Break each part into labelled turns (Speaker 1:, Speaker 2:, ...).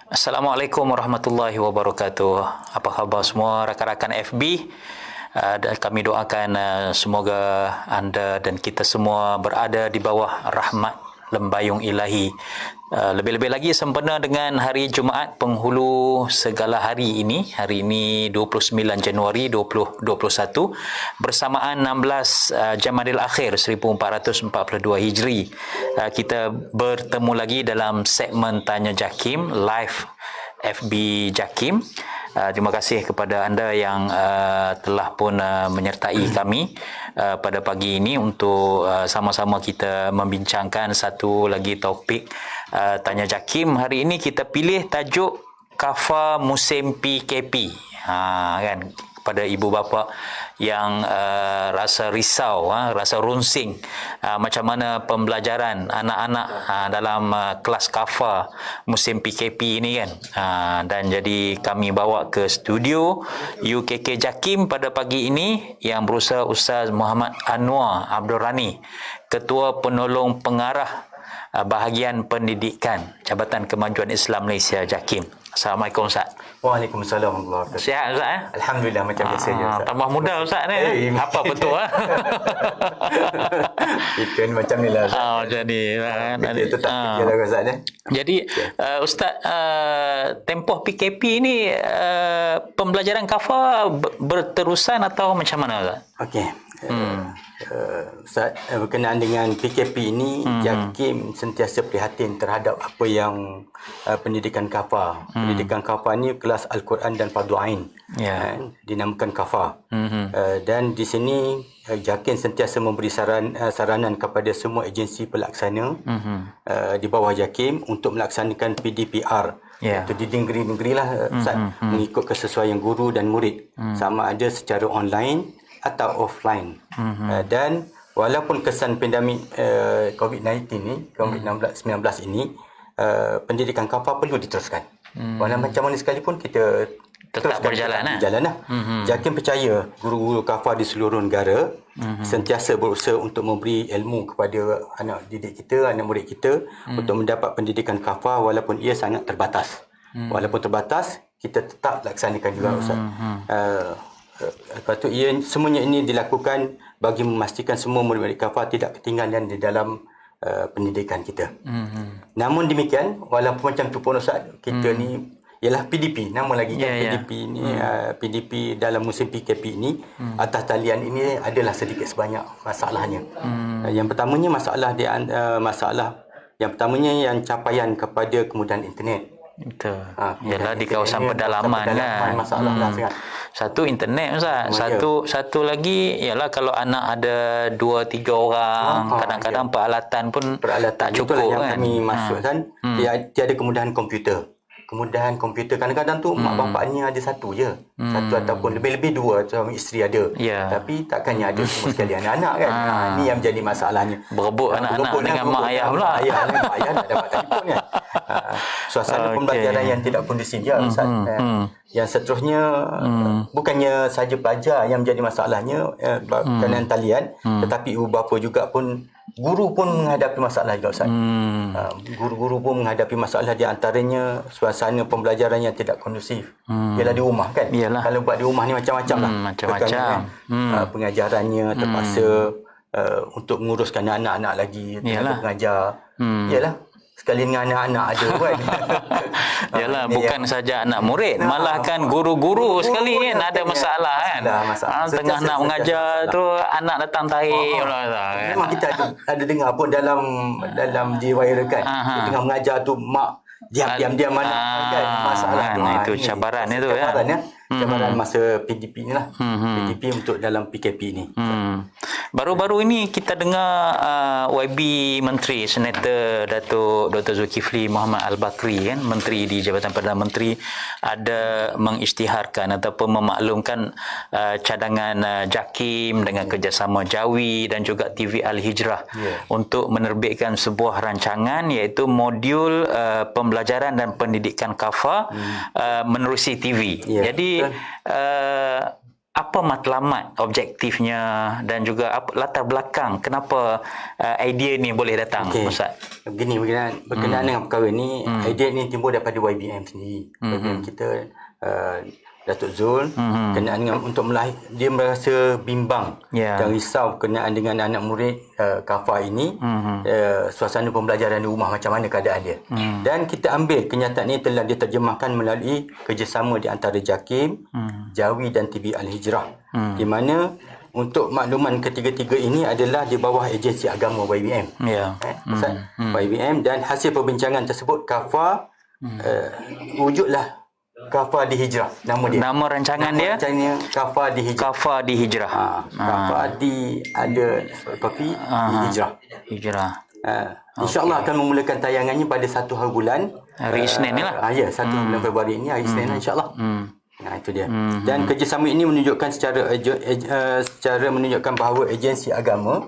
Speaker 1: Assalamualaikum warahmatullahi wabarakatuh. Apa khabar semua rakan-rakan FB? Dan kami doakan semoga anda dan kita semua berada di bawah rahmat lembayung ilahi. Lebih-lebih lagi sempena dengan hari Jumaat penghulu segala hari ini. Hari ini 29 Januari 2021 bersamaan 16 Jamadil Akhir 1442 Hijri. Kita bertemu lagi dalam segmen Tanya Jakim live FB Jakim. Terima kasih kepada anda yang telah pun menyertai kami pada pagi ini untuk sama-sama kita membincangkan satu lagi topik Tanya Jakim. Hari ini kita pilih tajuk Kafar Musim PKP. Kan, kepada ibu bapa yang rasa risau, rasa runsing macam mana pembelajaran anak-anak dalam kelas kafar musim PKP ini kan. Dan jadi kami bawa ke studio UKK Jakim pada pagi ini yang berusaha Ustaz Muhammad Anwar Abdul Rani, Ketua Penolong Pengarah Bahagian Pendidikan Jabatan Kemajuan Islam Malaysia Jakim. Assalamualaikum Ustaz.
Speaker 2: Waalaikumsalam warahmatullahi wabarakatuh.
Speaker 1: Sihat Ustaz?
Speaker 2: Alhamdulillah macam biasa je Ustaz.
Speaker 1: Tambah muda Ustaz ni. Apa betul
Speaker 2: Itu ni macam ni lah Ustaz.
Speaker 1: Macam ni
Speaker 2: Kita tetap kerja lah Ustaz ni.
Speaker 1: Jadi Ustaz, tempoh PKP ni pembelajaran kafar berterusan atau macam mana Ustaz?
Speaker 2: Okey. Ustaz, berkenaan dengan PKP ini, Jakim sentiasa prihatin terhadap apa yang pendidikan kafar. Pendidikan kafar ni kelas Al-Quran dan Fardu Ain. Dinamakan kafar. Dan di sini Jakim sentiasa memberi saranan kepada semua agensi pelaksana di bawah Jakim untuk melaksanakan PDPR. Itu di negeri-negeri lah Ustaz, mengikut kesesuaian guru dan murid, sama ada secara online atau offline. Dan walaupun kesan pandemik COVID-19 ni, COVID-19 ini, pendidikan kafar perlu diteruskan. Walau macam mana sekalipun kita
Speaker 1: tetap berjalan lah.
Speaker 2: Jakim percaya guru-guru kafar di seluruh negara sentiasa berusaha untuk memberi ilmu kepada anak didik kita, anak murid kita untuk mendapat pendidikan kafar walaupun ia sangat terbatas. Walaupun terbatas, kita tetap laksanakan juga Ustaz. Lepas tu semuanya ini dilakukan bagi memastikan semua murid-murid kafar tidak ketinggalan di dalam pendidikan kita. Namun demikian, walaupun macam tu pun Ustaz, kita ni ialah PDP, nama lagi kan PDP ni, PDP dalam musim PKP ini, atas talian ini adalah sedikit sebanyak masalahnya. Yang pertamanya yang pertamanya yang capaian kepada kemudahan internet.
Speaker 1: Betul. Ialah di kawasan pedalaman kan.
Speaker 2: Masalah lah sangat.
Speaker 1: Satu internet Ustaz. Satu lagi ialah kalau anak ada 2-3 orang, kadang-kadang peralatan pun tak cukup
Speaker 2: yang
Speaker 1: kan.
Speaker 2: Kami maksudkan tiada kemudahan komputer. Kemudahan komputer kadang-kadang tu mak bapaknya ada satu je. Satu ataupun lebih-lebih 2 suami isteri ada. Tapi takkannya ada semua sekali anak-anak kan. Ini yang menjadi masalahnya.
Speaker 1: Berebut anak-anak dengan mak ayah pula.
Speaker 2: Mak ayah nak dapat telefon kan. Suasana pembelajaran yang tidak kondusif je Ustaz. Yang seterusnya bukannya saja pelajar yang menjadi masalahnya berkenaan talian, tetapi ibu bapa juga pun, guru pun menghadapi masalah juga Ustaz. Guru-guru pun menghadapi masalah, di antaranya suasana pembelajaran yang tidak kondusif. Ialah di rumah kan. Kalau buat di rumah ni macam-macam lah.
Speaker 1: Macam-macam.
Speaker 2: Pengajarannya terpaksa untuk menguruskan anak-anak lagi, pengajar. Yalah, sekali dengan anak-anak ada kan.
Speaker 1: Yalah, bukan saja anak murid, malah kan guru-guru sekali kan ada masalah kan. Tengah nak mengajar tu anak datang tarik pula.
Speaker 2: Memang kita ada dengar pun dalam diwayarkan. Tengah mengajar tu mak diam mana kan masalah
Speaker 1: itu cabaran itu ya.
Speaker 2: Cabaran masa PDP ni lah. PDP untuk dalam PKP ni.
Speaker 1: Baru-baru ini kita dengar YB Menteri Senator Datuk Dr. Zulkifli Muhammad Al-Bakri kan, Menteri di Jabatan Perdana Menteri, ada mengisytiharkan ataupun memaklumkan cadangan Jakim dengan kerjasama Jawi dan juga TV Al-Hijrah untuk menerbitkan sebuah rancangan iaitu modul pembelajaran dan pendidikan kafar menerusi TV. Jadi apa matlamat objektifnya dan juga apa latar belakang kenapa idea ni boleh datang, Ustaz?
Speaker 2: Begini, berkenaan dengan perkara ni, idea ni timbul daripada YBM sendiri. YBM kita, Datuk Zul, berkenaan dengan dia merasa bimbang dan risau berkenaan dengan anak murid Kafah ini, suasana pembelajaran di rumah macam mana keadaan dia. Dan kita ambil kenyataan ini telah diterjemahkan melalui kerjasama di antara JAKIM, Jawi dan TV Al-Hijrah, di mana untuk makluman ketiga-tiga ini adalah di bawah agensi agama YBM. YBM, dan hasil perbincangan tersebut Kafah wujudlah Kafah di Hijrah, nama dia.
Speaker 1: Nama rancangan dia?
Speaker 2: Kafah di Hijrah.
Speaker 1: Kafah di Hijrah.
Speaker 2: Kafah di ada kopi di Hijrah.
Speaker 1: Hijrah.
Speaker 2: InsyaAllah akan memulakan tayangannya pada 1 hari bulan.
Speaker 1: Hari Isnin ni lah.
Speaker 2: Ya, 1 bulan Februari ini, hari Isnin lah, insyaAllah. Itu dia. Dan kerjasama ini menunjukkan secara menunjukkan bahawa agensi agama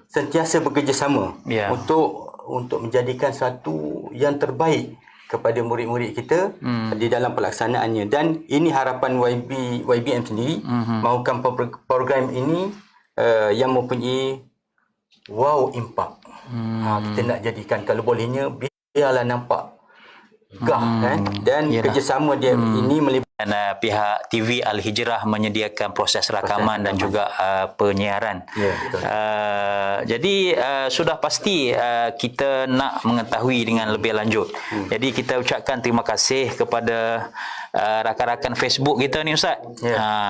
Speaker 2: sentiasa bekerjasama untuk menjadikan satu yang terbaik kepada murid-murid kita di dalam pelaksanaannya. Dan ini harapan YBM sendiri, mahukan program ini yang mempunyai wow impact. Kita nak jadikan, kalau bolehnya biarlah nampak dan kerjasama dia ini melibatkan
Speaker 1: pihak TV Al-Hijrah menyediakan proses rakaman dan juga penyiaran. Jadi sudah pasti kita nak mengetahui dengan lebih lanjut. Jadi kita ucapkan terima kasih kepada rakan-rakan Facebook kita ni, Ustaz.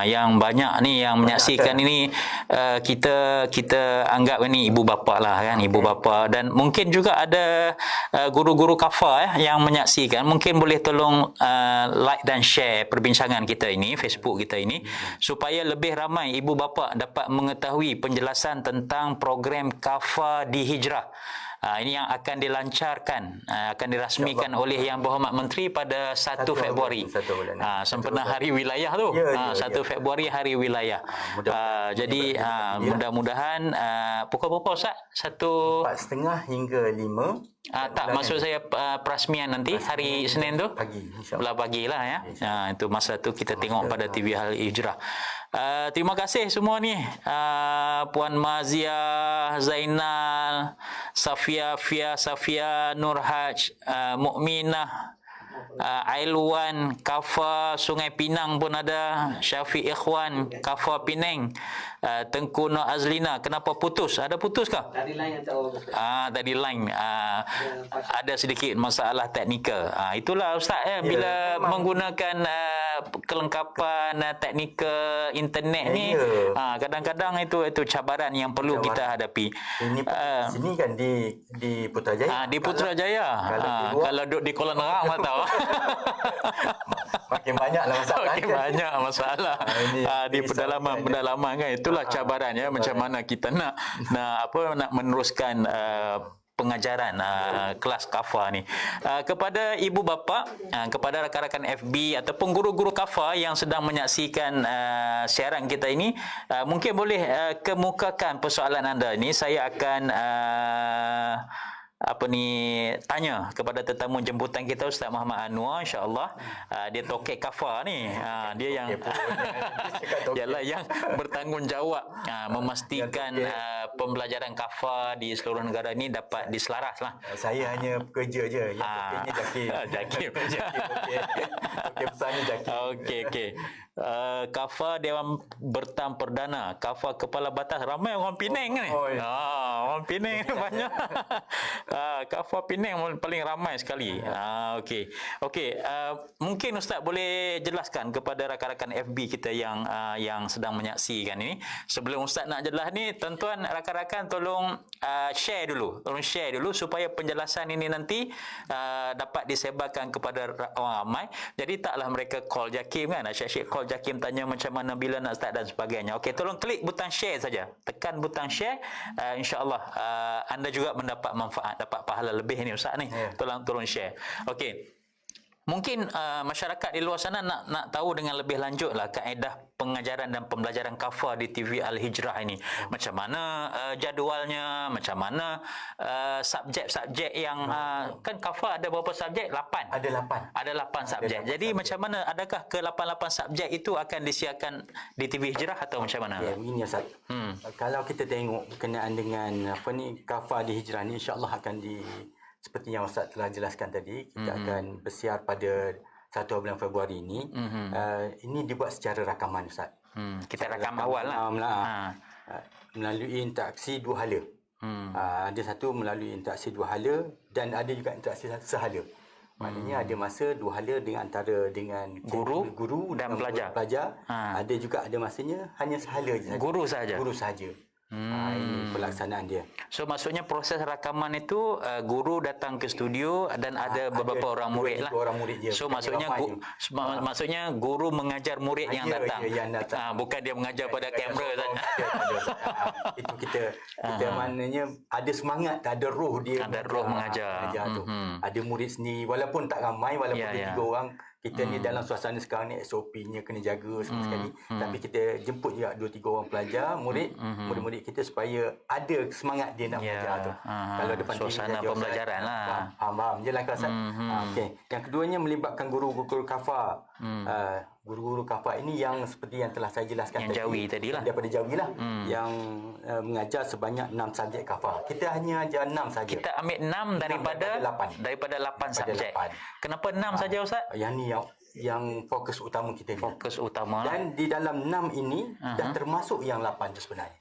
Speaker 1: Yang banyak ni yang menyaksikan ini, kita anggap ini ibu bapa lah kan, ibu bapa, dan mungkin juga ada guru-guru Kafah yang menyaksikan. Mungkin boleh tolong like dan share perbincangan kita ini, Facebook kita ini, supaya lebih ramai ibu bapa dapat mengetahui penjelasan tentang program Kafah di Hijrah. Ini yang akan dilancarkan, akan dirasmikan oleh Yang Berhormat Menteri pada 1 Februari. Sempena Hari Wilayah tu. 1 Februari Hari Wilayah. Jadi mudah-mudahan pukul berapa, Ustaz?
Speaker 2: 4:30 hingga 5.
Speaker 1: Tak, maksud saya perasmian nanti hari Senin tu?
Speaker 2: Pagi, insyaAllah.
Speaker 1: Pagi lah ya. Itu masa tu kita tengok pada TV Al-Hijrah. Terima kasih semua ni, Puan Mazia, Zainal, Safia, Nurhaj, Mukminah, Ailwan, Kafah Sungai Pinang pun ada, Syafiq Ikhwan, Kafah Penang, Tengku Nur Azlina. Kenapa putus? Ada putus kah?
Speaker 3: Tadi line yang tahu.
Speaker 1: Tadi line ada sedikit masalah teknikal. Itulah Ustaz bila menggunakan kelengkapan teknikal internet ni, kadang-kadang itu cabaran yang perlu kita hadapi.
Speaker 2: Ini sini kan di Putrajaya.
Speaker 1: Di Putrajaya. Kalau duduk di Kuala Nerang tak tahu.
Speaker 2: Makin banyaklah masalah.
Speaker 1: Makin banyak masalah. Di pedalaman kan, itulah cabaran ya, macam mana kita nak meneruskan pengajaran kelas Kafah ni. Kepada ibu bapa, kepada rakan-rakan FB ataupun guru-guru Kafah yang sedang menyaksikan siaran kita ini, mungkin boleh kemukakan persoalan anda ini. Saya akan tanya kepada tetamu jemputan kita, Ustaz Muhammad Anwar, insya-Allah. Dia tokek Kafah ni. Dia yang ialah yang bertanggungjawab memastikan pembelajaran Kafah di seluruh negara ini dapat diselaraslah.
Speaker 2: Saya hanya pekerja je. Yang tokeknya JAKIM. Okey, pesannya JAKIM.
Speaker 1: Okey. Kafah Dewan Bertam Perdana, Kafah Kepala Batas, ramai orang Penang ni. Orang Penang banyak. Kafah Penang paling ramai sekali. Okey. Mungkin Ustaz boleh jelaskan kepada rakan-rakan FB kita yang sedang menyaksikan ini. Sebelum Ustaz nak jelas ni, tuan-tuan rakan-rakan tolong share dulu. Tolong share dulu supaya penjelasan ini nanti dapat disebarkan kepada orang ramai. Jadi taklah mereka call JAKIM kan. Asyik-asyik call JAKIM tanya macam mana, bila nak start dan sebagainya. Okey, tolong klik butang share saja. Tekan butang share, insya-Allah anda juga mendapat manfaat, dapat pahala lebih ni Ustaz ni. Tolong share. Okey. Mungkin masyarakat di luar sana nak tahu dengan lebih lanjut lah kaedah pengajaran dan pembelajaran kafah di TV Al-Hijrah ini. Macam mana jadualnya, macam mana subjek-subjek yang kan kafah ada berapa subjek? 8.
Speaker 2: Ada 8.
Speaker 1: Ada 8 subjek. Jadi
Speaker 2: subjek.
Speaker 1: macam mana, adakah ke-8 subjek itu akan disiarkan di TV Hijrah atau macam mana?
Speaker 2: Ya, begini Ustaz. Kalau kita tengok berkenaan dengan kafah di Hijrah ni, insya-Allah akan seperti yang Ustaz telah jelaskan tadi, kita akan bersiar pada 1 bulan Februari ini. Ini dibuat secara rakaman Ustaz.
Speaker 1: Kita rakam awal lah.
Speaker 2: Melalui interaksi 2 hala. Ada satu melalui interaksi 2 hala dan ada juga interaksi sehala. Maknanya ada masa 2 hala antara dengan guru
Speaker 1: dan pelajar.
Speaker 2: Ada juga ada masanya hanya sehala je.
Speaker 1: Guru saja.
Speaker 2: Guru saja. Ini pelaksanaan dia.
Speaker 1: So maksudnya proses rakaman itu guru datang ke studio dan ada beberapa orang murid lah.
Speaker 2: Orang murid je.
Speaker 1: So maksudnya maksudnya guru mengajar murid yang datang.
Speaker 2: Yang datang.
Speaker 1: Bukan dia mengajar pada kamera saja.
Speaker 2: Itu kita maknanya ada semangat, ada roh dia.
Speaker 1: Ada roh mengajar.
Speaker 2: Tu. Ada murid sendiri walaupun tak ramai, walaupun 3 orang. Kita ni dalam suasana sekarang ni SOP-nya kena jaga semua sekali. Tapi kita jemput juga 2-3 orang pelajar, murid-murid kita supaya ada semangat dia nak belajar tu.
Speaker 1: Kalau depan suasana pembelajaran lah.
Speaker 2: Faham je lah Ustaz. Okey. Yang keduanya melibatkan guru-guru kafah. Guru-guru kafah ini yang seperti yang telah saya jelaskan
Speaker 1: yang Jawi tadi lah.
Speaker 2: Daripada Jawi lah. Yang mengajar sebanyak 6 subjek kafah. Kita hanya ajar 6 saja.
Speaker 1: Kita ambil 6 daripada 8 subjek. Kenapa 6 saja Ustaz?
Speaker 2: Yang ni yang fokus utama kita ni.
Speaker 1: Fokus utama lah.
Speaker 2: Dan di dalam 6 ini dah termasuk yang 8 tu sebenarnya.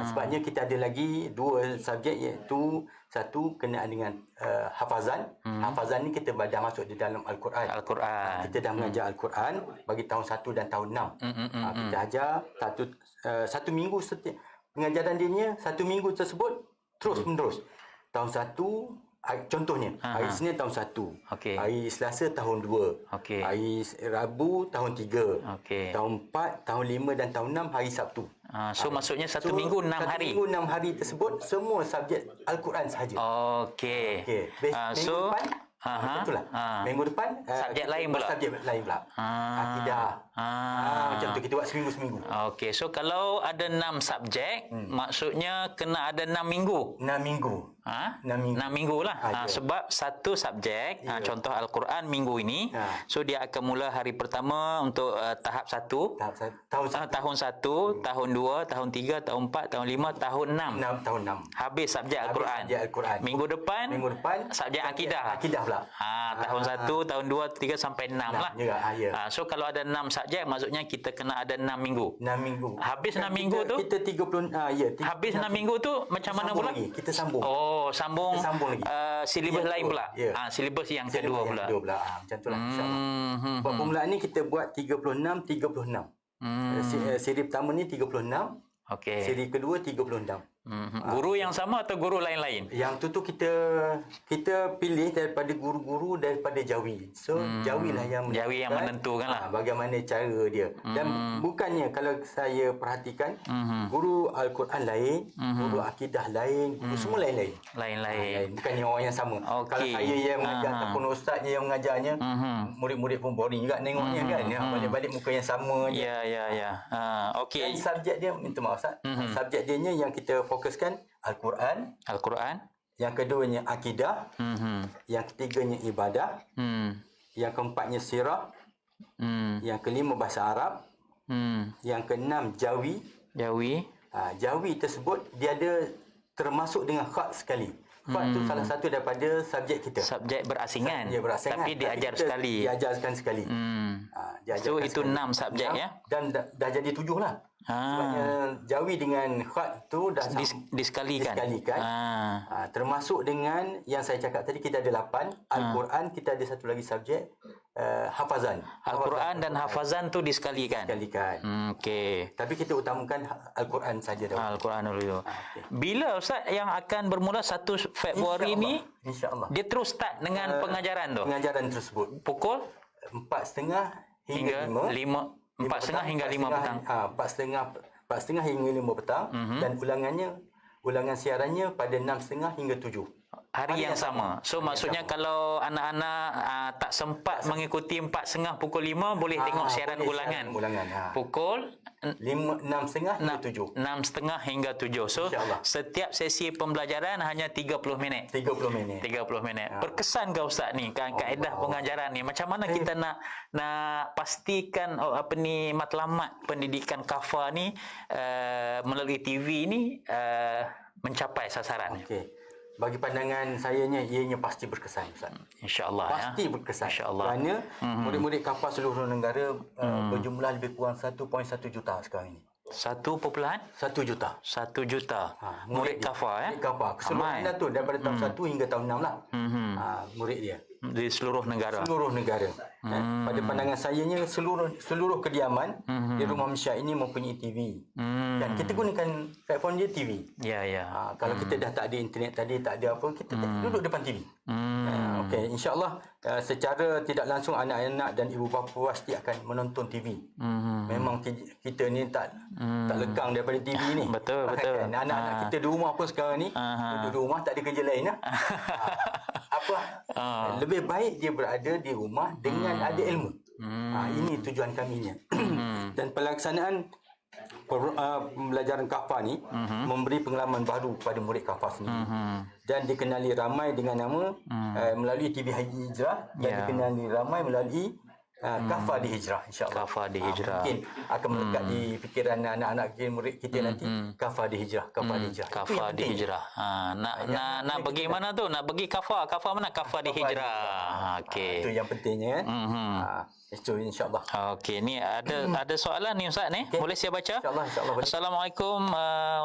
Speaker 2: Sebabnya kita ada lagi 2 subjek, iaitu satu kenaan dengan hafazan. Hafazan ni kita dah masuk di dalam Al-Quran. Kita dah mengajar Al-Quran bagi tahun 1 dan tahun 6. Kita ajar satu minggu setiap pengajaran dia ni, 1 minggu tersebut terus menerus. Tahun 1 contohnya hari Isnin tahun 1, hari Selasa tahun 2, hari Rabu tahun 3, tahun 4, tahun 5 dan tahun 6 hari Sabtu.
Speaker 1: So maksudnya 1 minggu 6 hari.
Speaker 2: 1 minggu 6 hari tersebut semua subjek Al-Quran sahaja.
Speaker 1: Okey.
Speaker 2: Minggu depan betul lah. Minggu depan
Speaker 1: subjek lain pula.
Speaker 2: Akidah. Macam tu kita buat seminggu-seminggu.
Speaker 1: Okey. So kalau ada 6 subjek, maksudnya kena ada 6 minggu.
Speaker 2: 6 minggu.
Speaker 1: 6 minggu lah. Sebab satu subjek, contoh Al-Quran minggu ini, so dia akan mula hari pertama untuk tahap 1, tahun 1, tahun 2, tahun 3, tahun 4, tahun 5, tahun 6.
Speaker 2: Tahun 6.
Speaker 1: Habis subjek Al-Quran. Minggu depan subjek akidah
Speaker 2: pula.
Speaker 1: Tahun 1, tahun 2, 3 sampai 6 lah. So kalau ada 6 subjek, maksudnya kita kena ada 6 minggu.
Speaker 2: 6 minggu.
Speaker 1: Habis 6 minggu tu
Speaker 2: kita 30
Speaker 1: habis 6 minggu tu macam mana pula?
Speaker 2: Kita sambung.
Speaker 1: Sambung
Speaker 2: lagi.
Speaker 1: Silibus lain pula. Silibus yang kedua pula.
Speaker 2: Macam tu lah, insyaAllah. Buat permulaan ni kita buat 36. Siri pertama ni 36. Siri kedua 36.
Speaker 1: Guru yang sama atau guru lain-lain?
Speaker 2: Yang tu kita pilih daripada guru-guru daripada Jawi. So Jawi lah yang
Speaker 1: menentukan lah
Speaker 2: bagaimana cara dia. Dan bukannya, kalau saya perhatikan, guru Al-Quran lain, guru akidah lain, guru semua lain-lain. Bukannya orang yang sama. Kalau saya yang mengajar ataupun ustaznya yang mengajarnya, murid-murid pun boring juga tengoknya kan. Balik-balik muka yang sama je. Dan subjek dia, minta maaf Ustaz, subjek dia yang kita fokuskan Al-Quran. Yang keduanya akidah. Yang ketiganya ibadah. Yang keempatnya sirah. Yang kelima bahasa Arab. Yang keenam Jawi. Jawi tersebut dia ada termasuk dengan khat sekali. Khat tu salah satu daripada subjek kita.
Speaker 1: Subjek berasingan. Tapi diajarkan sekali. So itu 6 subjek ya.
Speaker 2: Dan dah jadi 7 lah. Sebabnya Jawi dengan khat tu dah
Speaker 1: disekalikan.
Speaker 2: Termasuk dengan yang saya cakap tadi, kita ada 8. Al-Quran kita ada satu lagi subjek, hafazan.
Speaker 1: Al-Quran dan hafazan tu disekalikan.
Speaker 2: Okey. Tapi kita utamakan Al-Quran saja dahulu.
Speaker 1: Al-Quran dulu. Bila Ustaz yang akan bermula 1 Februari ni?
Speaker 2: InsyaAllah.
Speaker 1: Dia terus start dengan pengajaran tu.
Speaker 2: Pengajaran tersebut.
Speaker 1: Pukul
Speaker 2: 4:30 hingga 5.
Speaker 1: 4:30 hingga 5 petang.
Speaker 2: 4:30 hingga 5 petang. Dan ulangan siarannya pada 6:30 hingga 7.
Speaker 1: hari yang sama. So maksudnya kalau anak-anak tak sempat mengikuti 4.30 pukul 5 boleh tengok siaran ulangan. Pukul
Speaker 2: 6.30 hingga 7.
Speaker 1: 6.30 hingga 7. So setiap sesi pembelajaran hanya 30 minit.
Speaker 2: 30 minit.
Speaker 1: Berkesan ke Ustaz ni kan kaedah pengajaran ni? Macam mana kita nak pastikan matlamat pendidikan kafah ni melalui TV ni mencapai sasaran?
Speaker 2: Okey. Bagi pandangan sayanya, ianya pasti berkesan, Ustaz.
Speaker 1: InsyaAllah.
Speaker 2: Pasti berkesan.
Speaker 1: InsyaAllah.
Speaker 2: Kerana murid-murid kafah seluruh negara berjumlah lebih kurang 1.1 juta sekarang ini.
Speaker 1: 1
Speaker 2: juta.
Speaker 1: 1 juta. Murid kafah
Speaker 2: Murid kafah. Keseluruhan tu daripada tahun 1 hingga tahun 6 lah. Murid dia.
Speaker 1: Di seluruh negara.
Speaker 2: Pada pandangan sayanya, seluruh kediaman di rumah Malaysia ini mempunyai TV. Dan kita gunakan platform dia TV.
Speaker 1: Ya.
Speaker 2: Kalau kita dah tak ada internet tadi, tak ada apa, kita duduk depan TV. Okey, insya-Allah secara tidak langsung anak-anak dan ibu bapa pasti akan menonton TV. Memang kita ni tak lekang daripada TV ni.
Speaker 1: Betul.
Speaker 2: Anak-anak kita di rumah pun sekarang ni duduk di rumah, tak ada kerja lain lah. Lebih baik dia berada di rumah dengan ada ilmu. Ini tujuan kami ni. Dan pelaksanaan pembelajaran kafah ni memberi pengalaman baru kepada murid kafah sendiri. Dan dikenali ramai dengan nama melalui TV Haji Hijrah, dan dikenali ramai melalui kafah di Hijrah, insya-Allah.
Speaker 1: Kafah di Hijrah.
Speaker 2: Mungkin akan melekat di fikiran anak-anak murid kita nanti, kafah di Hijrah,
Speaker 1: Kafah di Hijrah. Nak pergi mana tu? Nak pergi kafah mana? Kafah di Hijrah. Okey.
Speaker 2: Itu yang pentingnya. Itu insya-Allah.
Speaker 1: Okey, ni ada soalan ni Ustaz ni. Boleh saya baca?
Speaker 2: Insya-Allah boleh.
Speaker 1: Assalamualaikum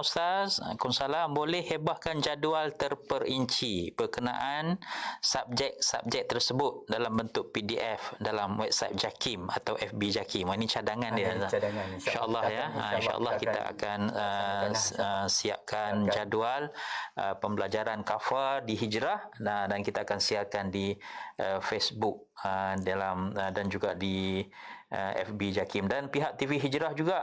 Speaker 1: Ustaz. Waalaikumsalam. Boleh hebahkan jadual terperinci berkenaan subjek-subjek tersebut dalam bentuk PDF dalam website JAKIM atau FB JAKIM. Ini cadangan dia.
Speaker 2: Cadangan,
Speaker 1: insya-Allah ya. Insya-Allah kita akan siapkan jadual pembelajaran kafah di Hijrah dan kita akan siarkan di Facebook dan juga di FB JAKIM, dan pihak TV Hijrah juga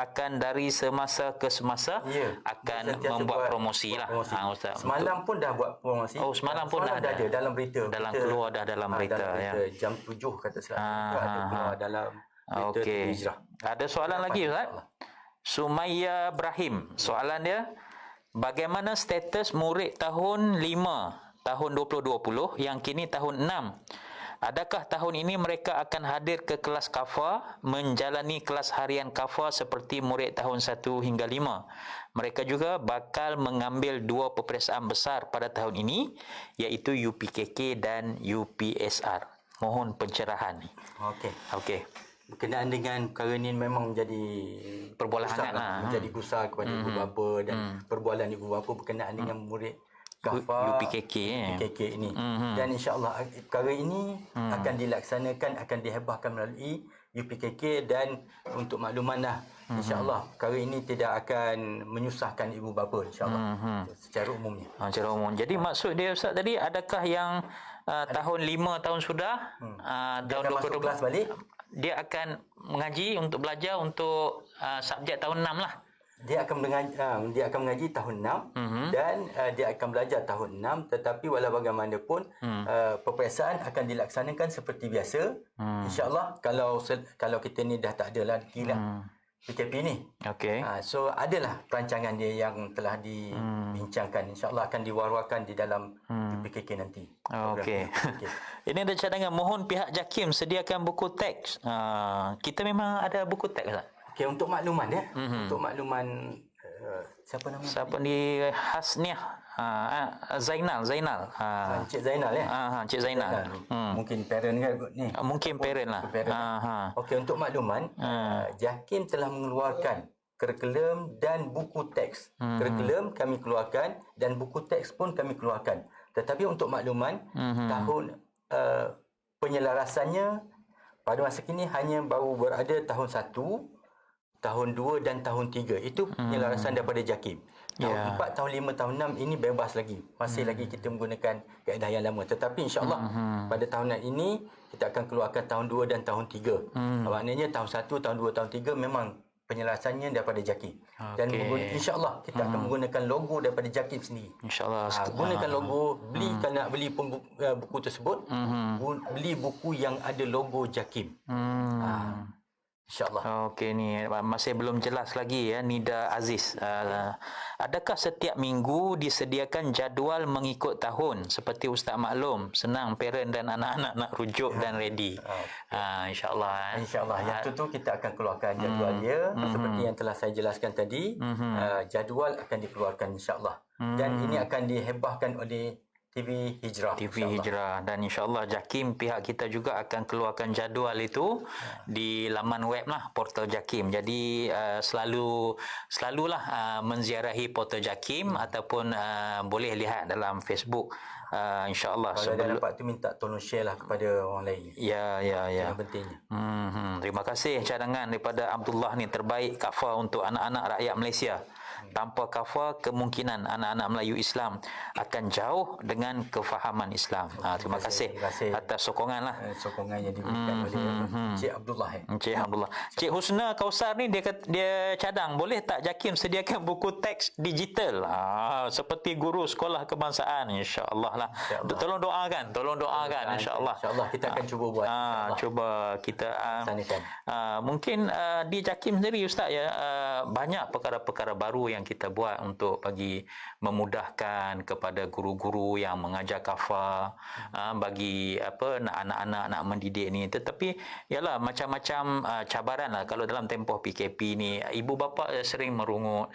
Speaker 1: akan dari semasa ke semasa akan membuat promosi lah. Ustaz.
Speaker 2: Semalam pun dah buat promosi.
Speaker 1: Semalam pun dah ada dalam
Speaker 2: berita.
Speaker 1: Keluar dalam berita ya.
Speaker 2: Jam 7 kata selatan. Ada keluar dalam berita TV Hijrah.
Speaker 1: Ada soalan lagi Ustaz? Sumaya Ibrahim. Soalan dia, bagaimana status murid tahun 5 tahun 2020 yang kini tahun 6? Adakah tahun ini mereka akan hadir ke kelas kafah, menjalani kelas harian kafah seperti murid tahun 1 hingga 5? Mereka juga bakal mengambil 2 peperiksaan besar pada tahun ini, iaitu UPKK dan UPSR. Mohon pencerahan ni. Okey.
Speaker 2: Berkenaan dengan perkara ini memang menjadi
Speaker 1: perbualan hangat
Speaker 2: menjadi gusar kepada ibu bapa dan perbualan ibu bapa berkenaan dengan murid kafah
Speaker 1: UPKK
Speaker 2: ini. Dan insya-Allah perkara ini akan dilaksanakan, akan dihebahkan melalui UPKK, dan untuk makluman lah, insya-Allah perkara ini tidak akan menyusahkan ibu bapa, insya-Allah. Secara umumnya.
Speaker 1: Secara umum. Jadi maksud dia Ustaz tadi, adakah yang tahun 5 tahun sudah tahun 2020
Speaker 2: kelas balik,
Speaker 1: dia akan mengaji untuk belajar untuk subjek tahun 6 lah.
Speaker 2: Dia akan mengaji tahun 6 dan dia akan belajar tahun 6, tetapi walau bagaimanapun peperiksaan akan dilaksanakan seperti biasa. Insya-Allah kalau kita ni dah tak ada lagi lah PKP ni.
Speaker 1: Okey.
Speaker 2: So adalah perancangan dia yang telah dibincangkan. Insya-Allah akan diwar-warkan di dalam PKK nanti.
Speaker 1: Okey. Ini ada cadangan, mohon pihak JAKIM sediakan buku teks. Kita memang ada buku teks tak?
Speaker 2: Okey, untuk makluman ya. Untuk makluman siapa nama?
Speaker 1: Siapa di Hasniah? Zainal.
Speaker 2: Encik Zainal ya.
Speaker 1: Encik Zainal.
Speaker 2: Mungkin parent kan ni.
Speaker 1: Mungkin parent lah.
Speaker 2: Okey, untuk makluman, JAKIM telah mengeluarkan kurikulum dan buku teks. Kurikulum kami keluarkan dan buku teks pun kami keluarkan. Tetapi untuk makluman, tahun penyelarasannya pada masa kini hanya baru berada tahun 1, tahun 2 dan tahun 3. Itu penyelarasan daripada JAKIM. Tahun 4, tahun 5, tahun 6 ini bebas lagi. Masih lagi kita menggunakan kaedah yang lama. Tetapi insya-Allah pada tahunan ini kita akan keluarkan tahun 2 dan tahun 3. Maknanya tahun 1, tahun 2, tahun 3 memang penyelarasannya daripada JAKIM. Dan insya-Allah kita akan menggunakan logo daripada JAKIM sendiri.
Speaker 1: InsyaAllah.
Speaker 2: Gunakan logo, kalau nak beli pun buku tersebut, beli buku yang ada logo JAKIM. InsyaAllah.
Speaker 1: Okey, ni masih belum jelas lagi ya, Nida Aziz. Adakah setiap minggu disediakan jadual mengikut tahun seperti Ustaz maklum, senang parent dan anak-anak nak rujuk dan ready. InsyaAllah.
Speaker 2: InsyaAllah. Yang tu kita akan keluarkan jadual dia seperti yang telah saya jelaskan tadi. Jadual akan dikeluarkan insyaAllah. Dan ini akan dihebahkan oleh TV Hijrah.
Speaker 1: TV Hijrah, dan insyaAllah JAKIM pihak kita juga akan keluarkan jadual itu di laman web lah, portal JAKIM. Jadi selalulah menziarahi portal JAKIM ataupun boleh lihat dalam Facebook. InsyaAllah.
Speaker 2: Kalau dah dapat tu minta tolong share lah kepada orang lain.
Speaker 1: Ya.
Speaker 2: Yang pentingnya.
Speaker 1: Terima kasih cadangan daripada Abdullah ni, terbaik kafar untuk anak-anak rakyat Malaysia. Tanpa kafar, kemungkinan anak-anak Melayu Islam akan jauh dengan kefahaman Islam. Terima kasih atas sokongan lah.
Speaker 2: Sokongan yang diberikan oleh Cik Abdullah.
Speaker 1: Cik Abdullah. Cik Husna Kausar ni dia cadang, boleh tak JAKIM sediakan buku teks digital seperti guru sekolah kebangsaan? InsyaAllah lah. Tolong doakan insyaAllah.
Speaker 2: InsyaAllah kita akan cuba buat.
Speaker 1: Cuba kita mungkin di JAKIM sendiri Ustaz ya, banyak perkara-perkara baru yang kita buat untuk bagi memudahkan kepada guru-guru yang mengajar kafar, bagi anak-anak nak mendidik ni. Tetapi ialah macam-macam cabaran lah. Kalau dalam tempoh PKP ni, ibu bapa sering merungut,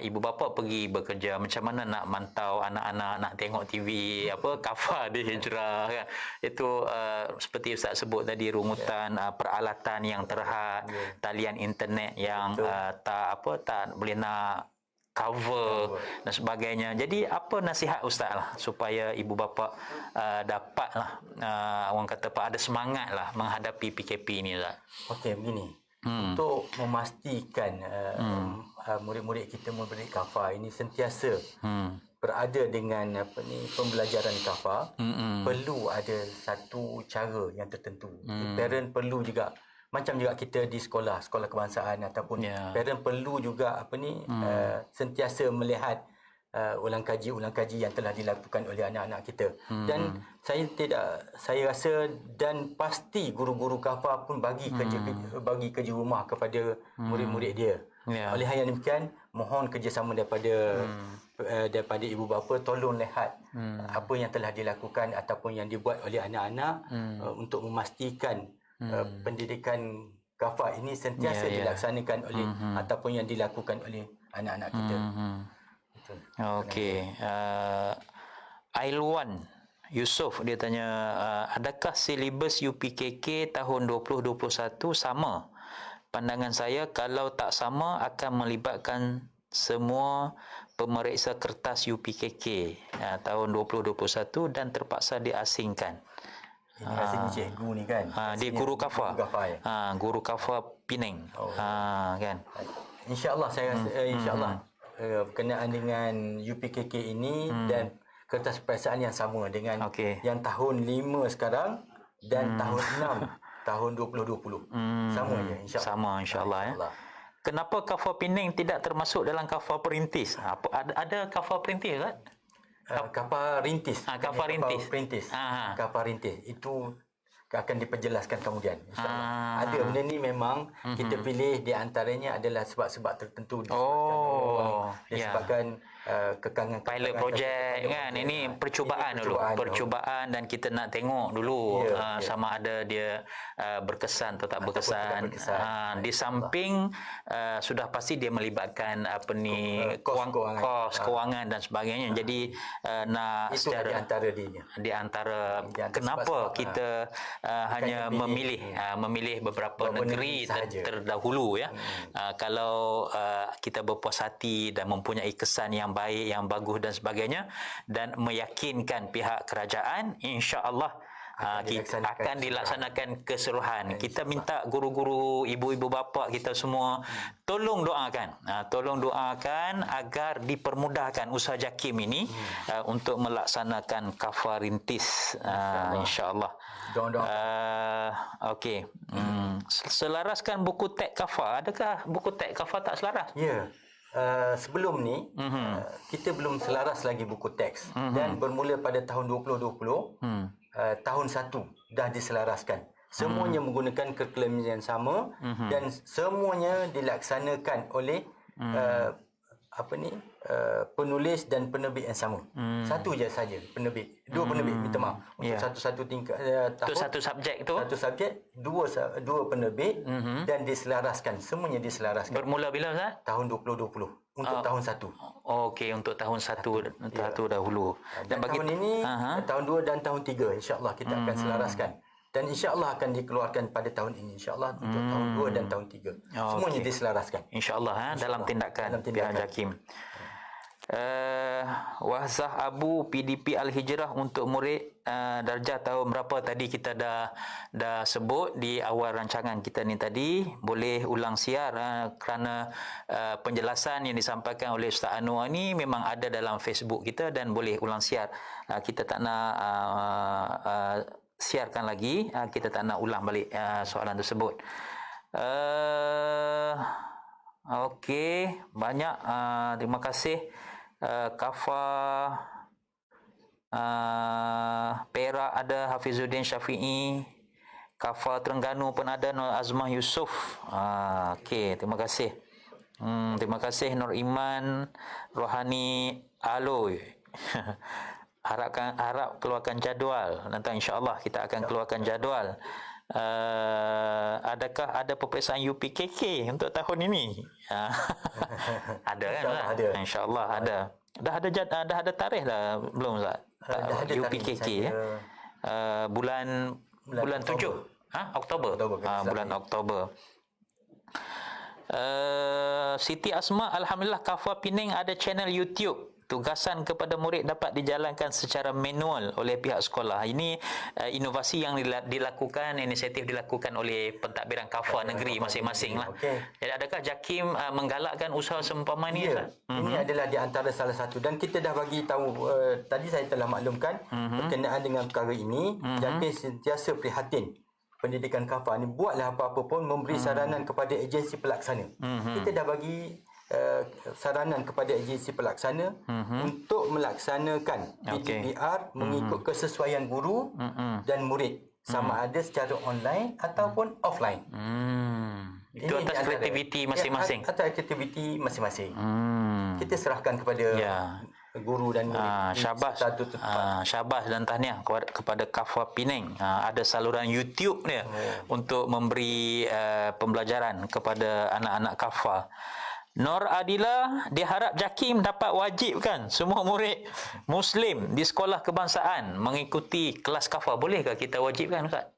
Speaker 1: ibu bapa pergi bekerja, macam mana nak mantau anak-anak, nak tengok TV kafar di Hijrah kan. Itu seperti Ustaz sebut tadi, rungutan, peralatan yang terhad, talian internet yang tak boleh nak cover dan sebagainya. Jadi apa nasihat Ustaz lah supaya ibu bapa dapatlah orang kata ada semangat lah menghadapi PKP ni Ustaz?
Speaker 2: Okey, begini. Untuk memastikan murid-murid kita, murid-murid kafar ini sentiasa berada dengan pembelajaran kafar, perlu ada satu cara yang tertentu. Parent perlu juga, macam juga kita di sekolah kebangsaan ataupun parent perlu juga sentiasa melihat ulang kaji yang telah dilakukan oleh anak-anak kita. Dan saya rasa dan pasti guru-guru kafar pun bagi kerja rumah kepada murid-murid dia. Oleh hal yang demikian, mohon kerjasama daripada ibu bapa, tolong lihat apa yang telah dilakukan ataupun yang dibuat oleh anak-anak untuk memastikan pendidikan kafar ini sentiasa dilaksanakan oleh ataupun yang dilakukan oleh anak-anak kita.
Speaker 1: Okey. Ailwan Yusof dia tanya, adakah silibus UPKK tahun 2021 sama? Pandangan saya kalau tak sama akan melibatkan semua pemeriksa kertas UPKK tahun 2021 dan terpaksa diasingkan.
Speaker 2: Ini rasanya cikgu ni kan.
Speaker 1: Dia guru kafar. Guru kafar Penang. Kan.
Speaker 2: InsyaAllah saya rasa insyaAllah berkenaan dengan UPKK ini dan kertas peperiksaan yang sama dengan yang tahun 5 sekarang dan tahun 6 tahun 2020. Sama je insyaAllah.
Speaker 1: Sama insyaAllah ya. Kenapa kafar Penang tidak termasuk dalam kafar perintis? Ada kafar perintis kan?
Speaker 2: Kapal rintis.
Speaker 1: Kapal rintis.
Speaker 2: Kapal rintis. Itu akan diperjelaskan kemudian. InsyaAllah. Ada benda ni memang kita pilih di antaranya adalah sebab-sebab tertentu. Disebabkan kekangan
Speaker 1: pilot project kan. Ini percubaan dulu. Percubaan dan kita nak tengok dulu sama ada dia berkesan atau tak berkesan. Di samping sudah pasti dia melibatkan kos kewangan dan sebagainya. Jadi nak
Speaker 2: itu
Speaker 1: secara di antara kenapa kita hanya memilih beberapa negeri terdahulu ya. Kalau kita berpuas hati dan mempunyai kesan yang baik, yang bagus dan sebagainya, dan meyakinkan pihak kerajaan, insya-Allah
Speaker 2: dilaksanakan
Speaker 1: akan dilaksanakan keseluruhan. Kita minta guru-guru, ibu-ibu bapa kita semua tolong doakan. Tolong doakan agar dipermudahkan usaha JAKIM ini untuk melaksanakan kafar rintis insya-Allah. Okey. Selaraskan buku teks kafar. Adakah buku teks kafar tak selaras?
Speaker 2: Ya. Sebelum ni kita belum selaras lagi buku teks dan bermula pada tahun 2020 tahun 1 dah diselaraskan. Semuanya menggunakan kurikulum yang sama dan semuanya dilaksanakan oleh penulis dan penerbit yang sama. Satu je saja penerbit. Dua penerbit, minta maaf. Untuk satu tingkat tahun.
Speaker 1: Untuk satu subjek tu.
Speaker 2: Satu subjek, dua penerbit dan diselaraskan. Semuanya diselaraskan.
Speaker 1: Bermula bila Ustaz?
Speaker 2: Tahun 2020 untuk tahun 1.
Speaker 1: Okey, untuk tahun 1 dahulu.
Speaker 2: Dan tahun ini, tahun 2 dan tahun 3 insya-Allah kita akan selaraskan. Dan insya-Allah akan dikeluarkan pada tahun ini insya-Allah untuk tahun 2 dan tahun 3. Semuanya diselaraskan.
Speaker 1: Insya-Allah dalam tindakan pihak JAKIM. Wahzah Abu PDP Al-Hijrah untuk murid darjah tahun berapa tadi kita dah sebut di awal rancangan kita ni tadi. Boleh ulang siar kerana penjelasan yang disampaikan oleh Ustaz Anwar ni memang ada dalam Facebook kita dan boleh ulang siar. Kita tak nak siarkan lagi, kita tak nak ulang balik soalan tersebut. Okey, banyak terima kasih. Kafa Perak ada Hafizuddin Syafi'i, Kafa Terengganu pun ada Nur Azmah Yusof. Okey, terima kasih. Terima kasih Nur Iman Rohani Aloy. Harap keluarkan jadual. Nanti insya-Allah kita akan keluarkan jadual. Adakah ada peperiksaan UPKK untuk tahun ini? Ada kan? InsyaAllah ada. Dah ada tarikh dah belum Ustaz? UPKK bulan 7. Oktober. Bulan Oktober. Siti Asma, alhamdulillah Kafar Pening ada channel YouTube. Tugasan kepada murid dapat dijalankan secara manual oleh pihak sekolah. Ini inovasi yang dilakukan, inisiatif dilakukan oleh pentadbiran kafar negeri masing-masing lah. Jadi adakah JAKIM menggalakkan usaha seumpama ni?
Speaker 2: Ya, ini adalah di antara salah satu dan kita dah bagi tahu tadi saya telah maklumkan berkenaan dengan perkara ini. JAKIM sentiasa prihatin pendidikan kafar ni. Buatlah apa-apa pun memberi saranan kepada agensi pelaksana. Kita dah bagi saranan kepada agensi pelaksana untuk melaksanakan PDBR mengikut kesesuaian guru dan murid sama ada secara online ataupun offline.
Speaker 1: Itu atas kreativiti masing-masing.
Speaker 2: Atas kreativiti masing-masing. Kita serahkan kepada guru dan murid.
Speaker 1: Syabas dan tahniah kepada Kafar Pening. Ada saluran YouTube dia untuk memberi pembelajaran kepada anak-anak kafar. Nur Adila, diharap JAKIM dapat wajibkan semua murid Muslim di sekolah kebangsaan mengikuti kelas kafar. Bolehkah kita wajibkan Ustaz?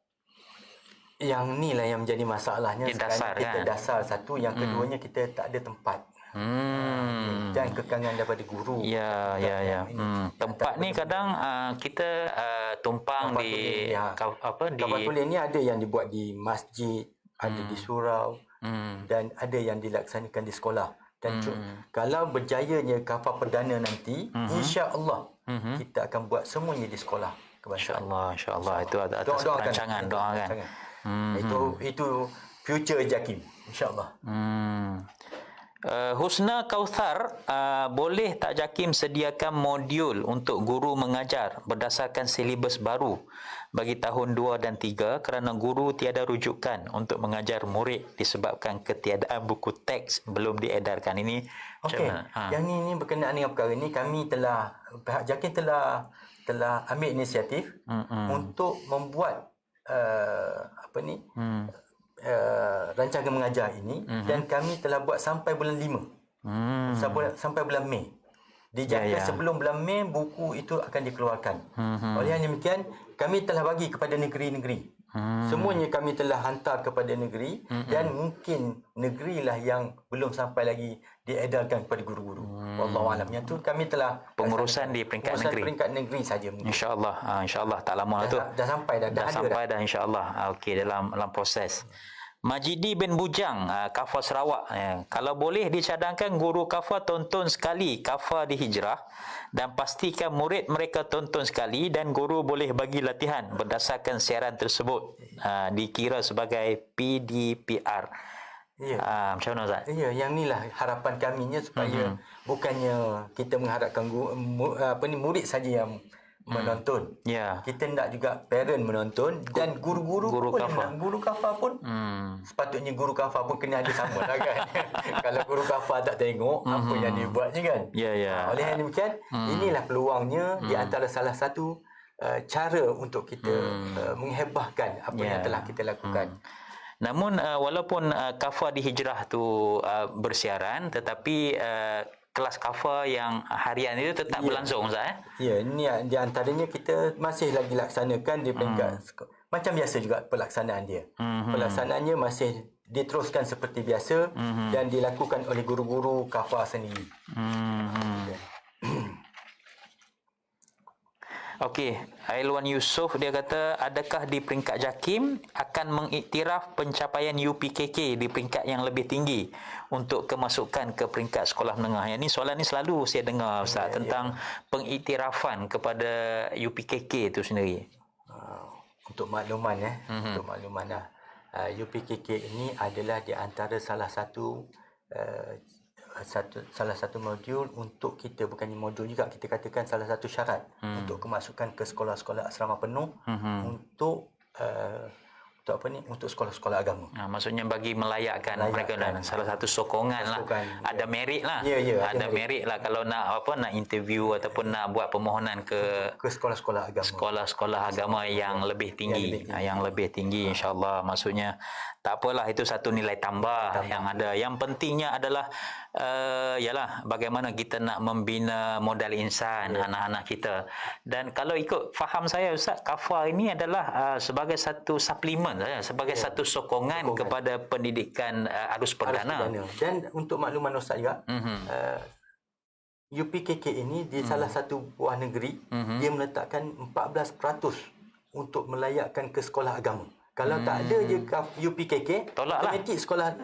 Speaker 2: Yang ni lah yang menjadi masalahnya.
Speaker 1: Dasar,
Speaker 2: kita dasar satu, yang keduanya kita tak ada tempat. Dan kekangan daripada guru.
Speaker 1: Ya. Tempat ni kadang kita tumpang di
Speaker 2: kapal tulen ni ada yang dibuat di masjid, ada di surau. Dan ada yang dilaksanakan di sekolah. Dan kalau berjayanya kafar perdana nanti, insya-Allah kita akan buat semuanya di sekolah kebangsaan.
Speaker 1: Insya-Allah itu atas perancangan, doakan.
Speaker 2: Itu future JAKIM, insya-Allah.
Speaker 1: Husna Kauthar, boleh tak JAKIM sediakan modul untuk guru mengajar berdasarkan silibus baru bagi tahun 2 dan 3 kerana guru tiada rujukan untuk mengajar murid disebabkan ketiadaan buku teks belum diedarkan. Ini
Speaker 2: yang ini berkenaan dengan perkara ini, kami pihak JAKIM telah ambil inisiatif untuk membuat rancangan mengajar ini dan kami telah buat sampai bulan 5 sampai bulan Mei. Dijangka sebelum bulan Mei buku itu akan dikeluarkan. Oleh yang demikian kami telah bagi kepada negeri-negeri Semuanya kami telah hantar kepada negeri dan mungkin negerilah yang belum sampai lagi diedarkan kepada guru-guru. Wallahualam. Yang tu kami telah
Speaker 1: Pengurusan di peringkat
Speaker 2: pengurusan
Speaker 1: negeri.
Speaker 2: peringkat negeri saja mungkin.
Speaker 1: InsyaAllah tak lama tu.
Speaker 2: Dah sampai dah.
Speaker 1: Dah
Speaker 2: ada
Speaker 1: sampai dah insyaAllah. Okey, dalam proses. Majidi bin Bujang, Kafah Sarawak. Kalau boleh dicadangkan guru Kafah tonton sekali Kafah di Hijrah dan pastikan murid mereka tonton sekali dan guru boleh bagi latihan berdasarkan siaran tersebut. Dikira sebagai PDPR.
Speaker 2: Ya.
Speaker 1: Macam mana Ustaz?
Speaker 2: Ya, yang inilah harapan kaminya supaya bukannya kita mengharapkan murid saja yang menonton.
Speaker 1: Ya.
Speaker 2: Kita nak juga parent menonton dan guru-guru
Speaker 1: Guru
Speaker 2: pun
Speaker 1: kafah.
Speaker 2: guru kafah pun sepatutnya guru kafah pun kena ada sama lah kan. Kalau guru kafah tak tengok apa yang dia buatnya kan.
Speaker 1: Ya, ya.
Speaker 2: Oleh yang demikian inilah peluangnya di antara salah satu cara untuk kita menghebahkan apa yang telah kita lakukan.
Speaker 1: Namun walaupun kafah di Hijrah tu bersiaran, tetapi kelas kafah yang harian itu tetap berlangsung Ustaz.
Speaker 2: Ya, ini di antaranya kita masih lagi laksanakan di peringkat macam biasa juga pelaksanaan dia. Pelaksanaannya masih diteruskan seperti biasa dan dilakukan oleh guru-guru kafah sendiri.
Speaker 1: Okey, Ailwan Yusof dia kata, adakah di peringkat JAKIM akan mengiktiraf pencapaian UPKK di peringkat yang lebih tinggi untuk kemasukan ke peringkat sekolah menengah? Yang ni soalan ni selalu saya dengar Ustaz tentang pengiktirafan kepada UPKK itu sendiri.
Speaker 2: Untuk makluman untuk makluman UPKK ini adalah di antara salah satu modul untuk kita, bukannya modul juga, kita katakan salah satu syarat untuk kemasukan ke sekolah-sekolah asrama penuh untuk untuk sekolah-sekolah agama.
Speaker 1: Maksudnya bagi melayakkan mereka, dan salah satu sokongan lah. Ada merit lah. Ada merit lah kalau nak nak interview ataupun nak buat permohonan ke
Speaker 2: sekolah-sekolah agama.
Speaker 1: Sekolah-sekolah agama yang lebih tinggi. Yang lebih tinggi insya-Allah. Maksudnya tak apalah, itu satu nilai tambah yang ada. Yang pentingnya adalah ialah bagaimana kita nak membina modal insan anak-anak kita. Dan kalau ikut faham saya Ustaz, kafah ini adalah sebagai satu suplemen, sebagai satu sokongan kepada pendidikan arus perdana.
Speaker 2: Dan untuk makluman Ustaz juga, UPKK ini di salah satu buah negeri dia meletakkan 14% untuk melayakkan ke sekolah agama. Kalau tak ada je UPKK,
Speaker 1: tolaklah.
Speaker 2: automatik sekolah